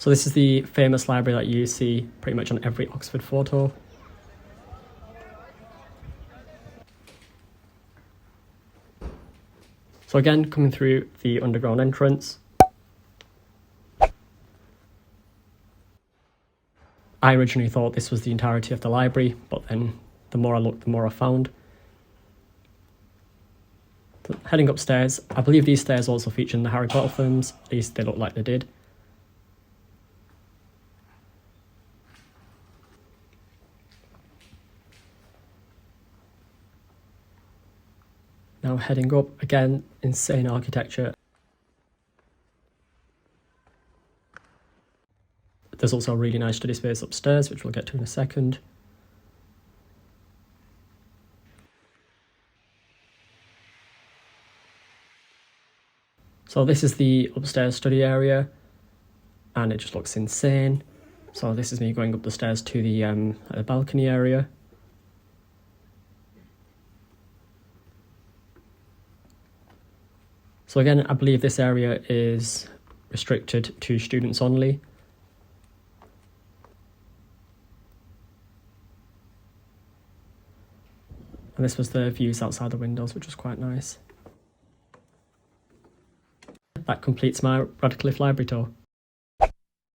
So this is the famous library that you see pretty much on every Oxford photo. So again, coming through the underground entrance. I originally thought this was the entirety of the library, but then the more I looked, the more I found. So heading upstairs, I believe these stairs also feature in the Harry Potter films, at least they look like they did. Now heading up, again, insane architecture. There's also a really nice study space upstairs, which we'll get to in a second. So this is the upstairs study area, and it just looks insane. So this is me going up the stairs to the balcony area. So again, I believe this area is restricted to students only. And this was the views outside the windows, which was quite nice. That completes my Radcliffe Library tour.